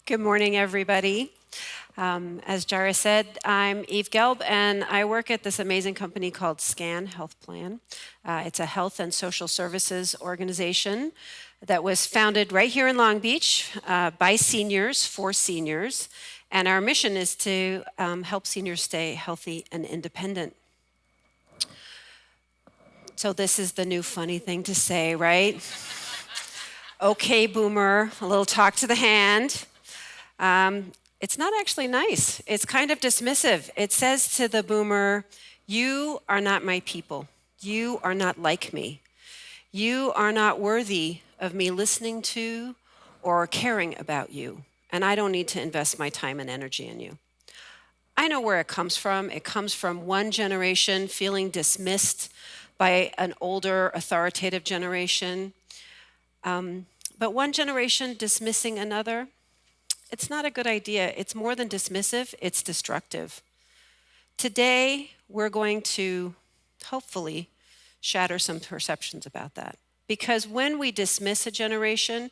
Good morning, everybody. As Jara said, I'm Eve Gelb, and I work at this amazing company called SCAN Health Plan. It's a health and social services organization that was founded right here in Long Beach by seniors for seniors. And our mission is to help seniors stay healthy and independent. So this is the new funny thing to say, right? Okay, boomer, a little talk to the hand. It's not actually nice. It's kind of dismissive. It says to the boomer, you are not my people. You are not like me. You are not worthy of me listening to or caring about you. And I don't need to invest my time and energy in you. I know where it comes from. It comes from one generation feeling dismissed by an older, authoritative generation. But one generation dismissing another, it's not a good idea. It's more than dismissive, it's destructive. Today, we're going to hopefully shatter some perceptions about that. Because when we dismiss a generation,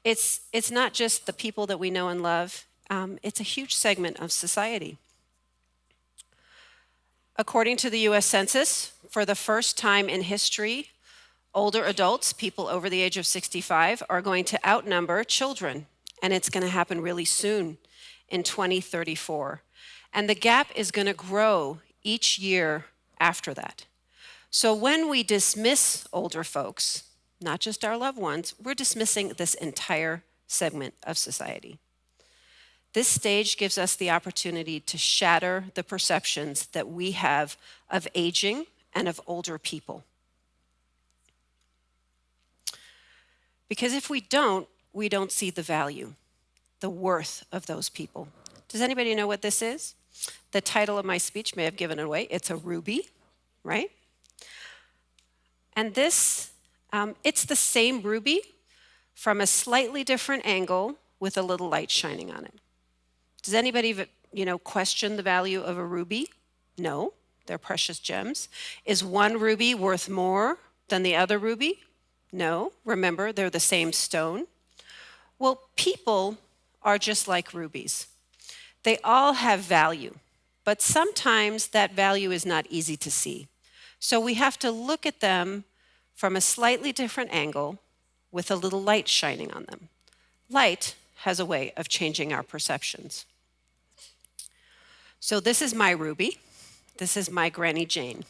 it's not just the people that we know and love, it's a huge segment of society. According to the US Census, for the first time in history, older adults, people over the age of 65, are going to outnumber children. And it's going to happen really soon in 2034. And the gap is going to grow each year after that. So when we dismiss older folks, not just our loved ones, we're dismissing this entire segment of society. This stage gives us the opportunity to shatter the perceptions that we have of aging and of older people. Because if we don't see the value, the worth of those people. Does anybody know what this is? The title of my speech may have given it away. It's a ruby, right? And this, it's the same ruby from a slightly different angle with a little light shining on it. Does anybody, question the value of a ruby? No, they're precious gems. Is one ruby worth more than the other ruby? No, remember, they're the same stone. Well, people are just like rubies. They all have value, but sometimes that value is not easy to see. So we have to look at them from a slightly different angle with a little light shining on them. Light has a way of changing our perceptions. So this is my ruby. This is my Granny Jane.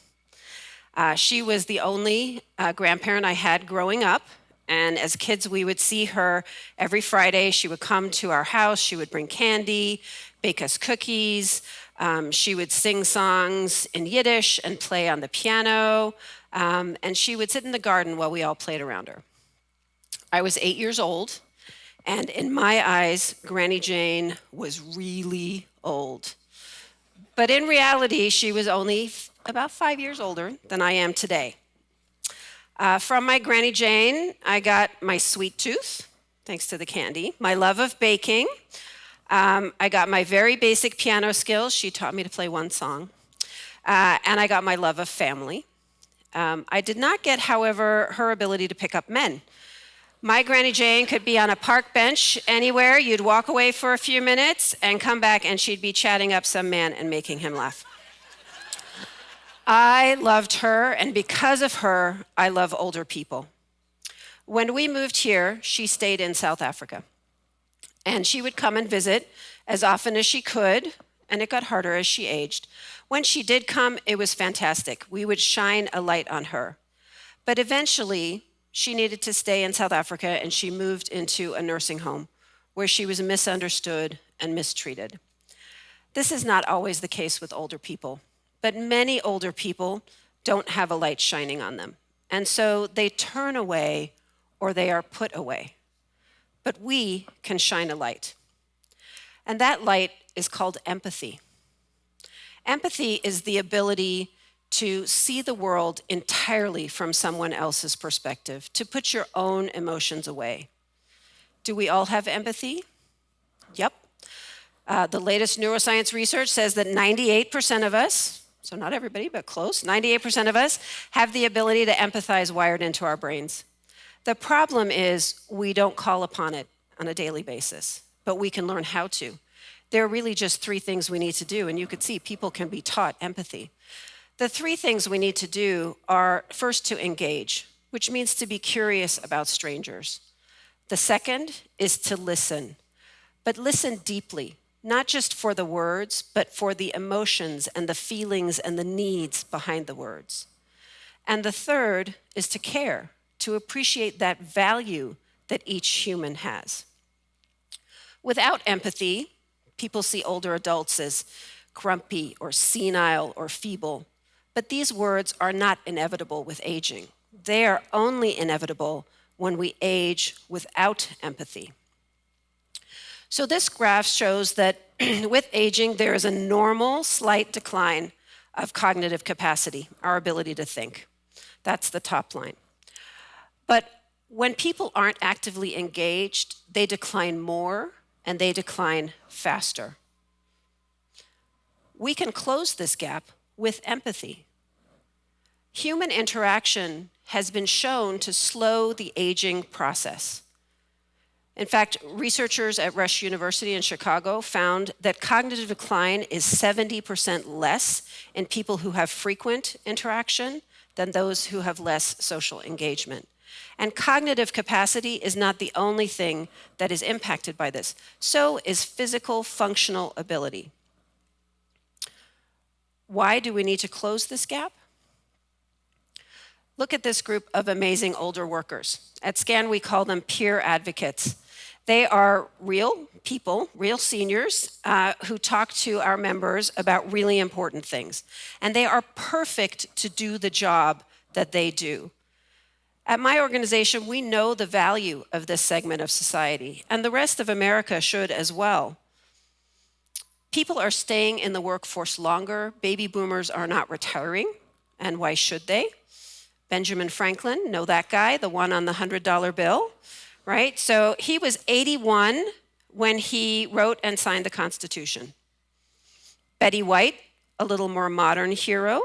She was the only grandparent I had growing up. And as kids, we would see her every Friday. She would come to our house. She would bring candy, bake us cookies. She would sing songs in Yiddish and play on the piano. And she would sit in the garden while we all played around her. I was 8 years old. And in my eyes, Granny Jane was really old. But in reality, she was only about 5 years older than I am today. From my Granny Jane, I got my sweet tooth, thanks to the candy, my love of baking. I got my very basic piano skills. She taught me to play one song. And I got my love of family. I did not get, however, her ability to pick up men. My Granny Jane could be on a park bench anywhere. You'd walk away for a few minutes and come back, and she'd be chatting up some man and making him laugh. I loved her, and because of her, I love older people. When we moved here, she stayed in South Africa. And she would come and visit as often as she could, and it got harder as she aged. When she did come, it was fantastic. We would shine a light on her. But eventually, she needed to stay in South Africa, and she moved into a nursing home where she was misunderstood and mistreated. This is not always the case with older people. But many older people don't have a light shining on them. And so they turn away or they are put away. But we can shine a light. And that light is called empathy. Empathy is the ability to see the world entirely from someone else's perspective, to put your own emotions away. Do we all have empathy? Yep. The latest neuroscience research says that 98% of us, so not everybody, but close, 98% of us have the ability to empathize wired into our brains. The problem is we don't call upon it on a daily basis. but we can learn how to. There are really just 3 things we need to do, and you could see people can be taught empathy. The 3 things we need to do are first to engage, which means to be curious about strangers. The second is to listen, but listen deeply, not just for the words, but for the emotions and the feelings and the needs behind the words. And the third is to care, to appreciate that value that each human has. Without empathy, people see older adults as grumpy or senile or feeble, but these words are not inevitable with aging. They are only inevitable when we age without empathy. So this graph shows that with aging, there is a normal slight decline of cognitive capacity, our ability to think. That's the top line. But when people aren't actively engaged, they decline more and they decline faster. We can close this gap with empathy. Human interaction has been shown to slow the aging process. In fact, researchers at Rush University in Chicago found that cognitive decline is 70% less in people who have frequent interaction than those who have less social engagement. And cognitive capacity is not the only thing that is impacted by this. So is physical functional ability. Why do we need to close this gap? Look at this group of amazing older workers. At SCAN, we call them peer advocates. They are real people, real seniors, who talk to our members about really important things. And they are perfect to do the job that they do. At my organization, we know the value of this segment of society, and the rest of America should as well. People are staying in the workforce longer. Baby boomers are not retiring, and why should they? Benjamin Franklin, know that guy, the one on the $100 bill, right? So he was 81 when he wrote and signed the Constitution. Betty White, a little more modern hero,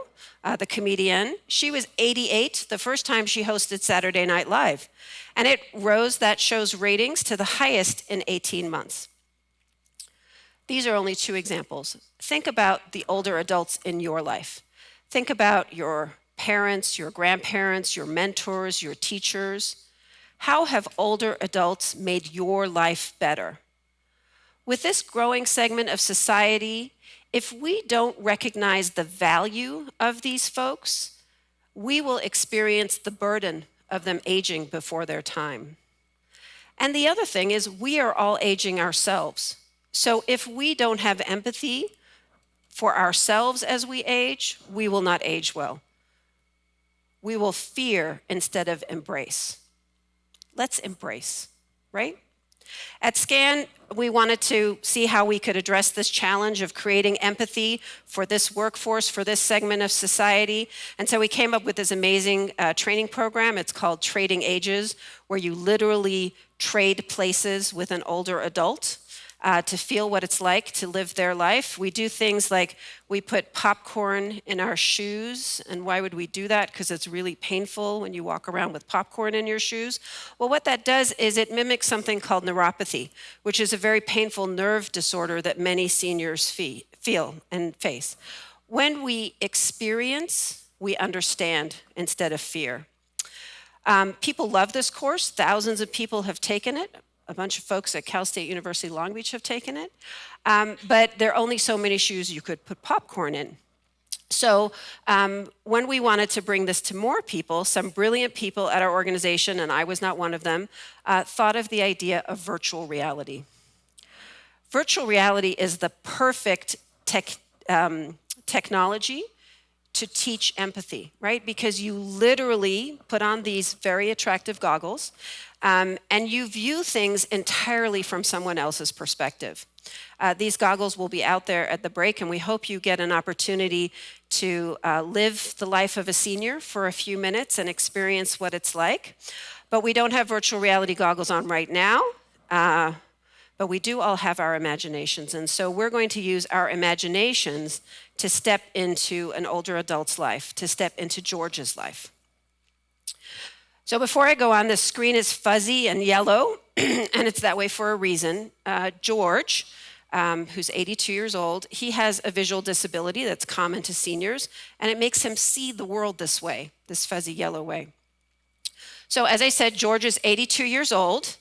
the comedian, she was 88 the first time she hosted Saturday Night Live. And it rose that show's ratings to the highest in 18 months. These are only 2 examples. Think about the older adults in your life. Think about your parents, your grandparents, your mentors, your teachers. How have older adults made your life better? With this growing segment of society, if we don't recognize the value of these folks, we will experience the burden of them aging before their time. And the other thing is we are all aging ourselves. So if we don't have empathy for ourselves as we age, we will not age well. We will fear instead of embrace. Let's embrace, right? At SCAN, we wanted to see how we could address this challenge of creating empathy for this workforce, for this segment of society. And so we came up with this amazing training program. It's called Trading Ages, where you literally trade places with an older adult to feel what it's like to live their life. We do things like we put popcorn in our shoes. And why would we do that? Because it's really painful when you walk around with popcorn in your shoes. Well, what that does is it mimics something called neuropathy, which is a very painful nerve disorder that many seniors feel and face. When we experience, we understand instead of fear. People love this course. Thousands of people have taken it. A bunch of folks at Cal State University Long Beach have taken it. But there are only so many shoes you could put popcorn in. So when we wanted to bring this to more people, some brilliant people at our organization, and I was not one of them, thought of the idea of virtual reality. Virtual reality is the perfect technology to teach empathy, right? Because you literally put on these very attractive goggles and you view things entirely from someone else's perspective. These goggles will be out there at the break, and we hope you get an opportunity to live the life of a senior for a few minutes and experience what it's like. But we don't have virtual reality goggles on right now, but we do all have our imaginations. And so we're going to use our imaginations to step into an older adult's life, to step into George's life. So before I go on, the screen is fuzzy and yellow, and it's that way for a reason. George, who's 82 years old, he has a visual disability that's common to seniors, and it makes him see the world this way, this fuzzy yellow way. So as I said, George is 82 years old,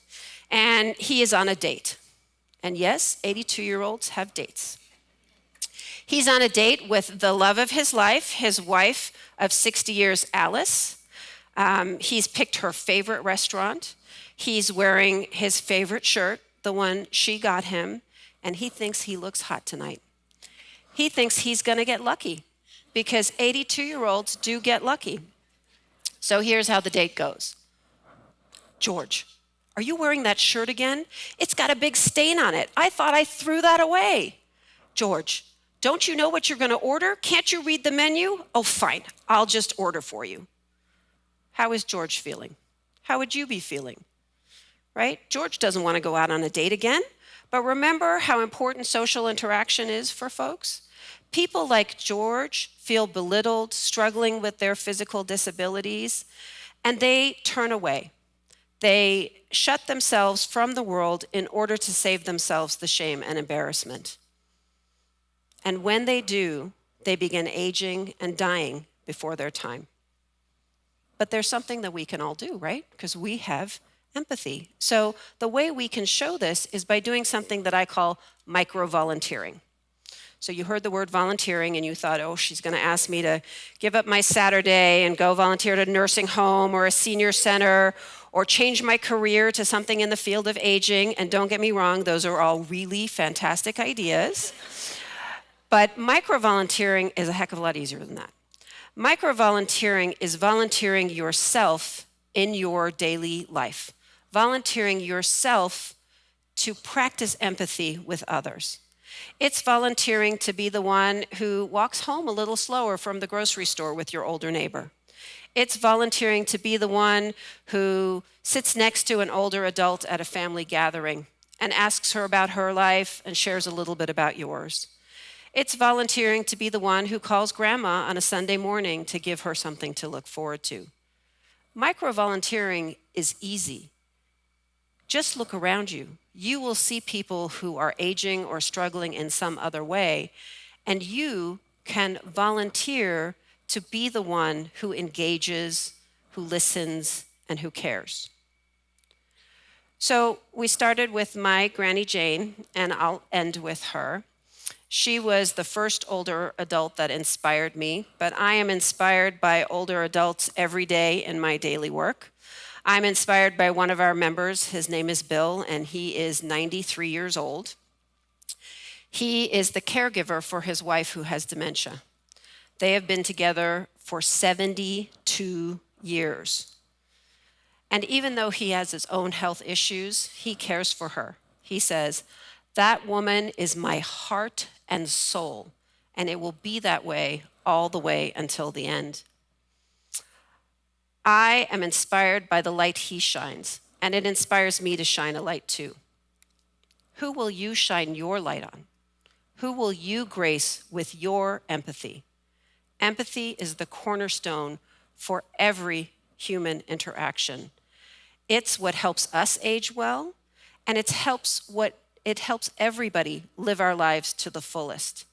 and he is on a date. And yes, 82-year-olds have dates. He's on a date with the love of his life, his wife of 60 years, Alice. He's picked her favorite restaurant. He's wearing his favorite shirt, the one she got him, and he thinks he looks hot tonight. He thinks he's going to get lucky because 82-year-olds do get lucky. So here's how the date goes. George, are you wearing that shirt again? It's got a big stain on it. I thought I threw that away. George, don't you know what you're going to order? Can't you read the menu? Oh, fine. I'll just order for you. How is George feeling? How would you be feeling? Right? George doesn't want to go out on a date again, but remember how important social interaction is for folks? People like George feel belittled, struggling with their physical disabilities, and they turn away. They shut themselves from the world in order to save themselves the shame and embarrassment. And when they do, they begin aging and dying before their time. But there's something that we can all do, right? Because we have empathy. So the way we can show this is by doing something that I call micro-volunteering. So you heard the word volunteering and you thought, oh, she's going to ask me to give up my Saturday and go volunteer at a nursing home or a senior center or change my career to something in the field of aging. And don't get me wrong, those are all really fantastic ideas. But micro-volunteering is a heck of a lot easier than that. Micro-volunteering is volunteering yourself in your daily life, volunteering yourself to practice empathy with others. It's volunteering to be the one who walks home a little slower from the grocery store with your older neighbor. It's volunteering to be the one who sits next to an older adult at a family gathering and asks her about her life and shares a little bit about yours. It's volunteering to be the one who calls grandma on a Sunday morning to give her something to look forward to. Micro-volunteering is easy. Just look around you. You will see people who are aging or struggling in some other way, and you can volunteer to be the one who engages, who listens, and who cares. So we started with my Granny Jane, and I'll end with her. She was the first older adult that inspired me, but I am inspired by older adults every day in my daily work. I'm inspired by one of our members. His name is Bill, and he is 93 years old. He is the caregiver for his wife who has dementia. They have been together for 72 years. And even though he has his own health issues, he cares for her. He says, "That woman is my heart and soul, and it will be that way all the way until the end." I am inspired by the light he shines, and it inspires me to shine a light too. Who will you shine your light on? Who will you grace with your empathy? Empathy is the cornerstone for every human interaction. It's what helps us age well, and it helps everybody live our lives to the fullest.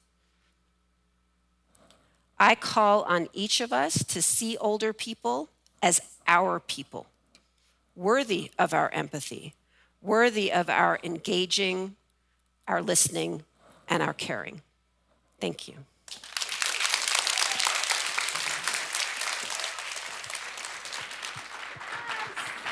I call on each of us to see older people as our people, worthy of our empathy, worthy of our engaging, our listening, and our caring. Thank you.